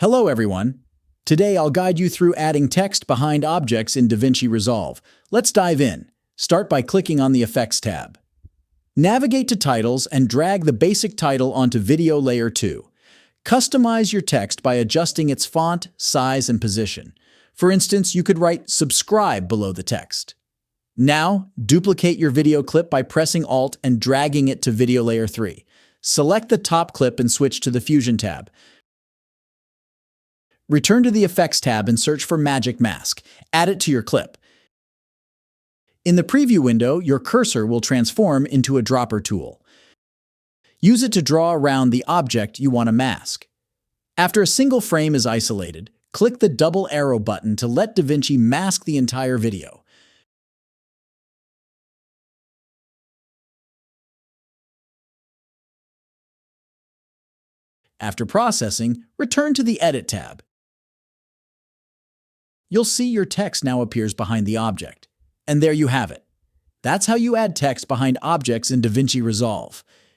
Hello everyone! Today I'll guide you through adding text behind objects in DaVinci Resolve. Let's dive in. Start by clicking on the Effects tab. Navigate to Titles and drag the basic title onto Video Layer 2. Customize your text by adjusting its font, size, and position. For instance, you could write "Subscribe" below the text. Now, duplicate your video clip by pressing Alt and dragging it to Video Layer 3. Select the top clip and switch to the Fusion tab. Return to the Effects tab and search for Magic Mask. Add it to your clip. In the preview window, your cursor will transform into a dropper tool. Use it to draw around the object you want to mask. After a single frame is isolated, click the double arrow button to let DaVinci mask the entire video. After processing, return to the Edit tab. You'll see your text now appears behind the object. And there you have it. That's how you add text behind objects in DaVinci Resolve.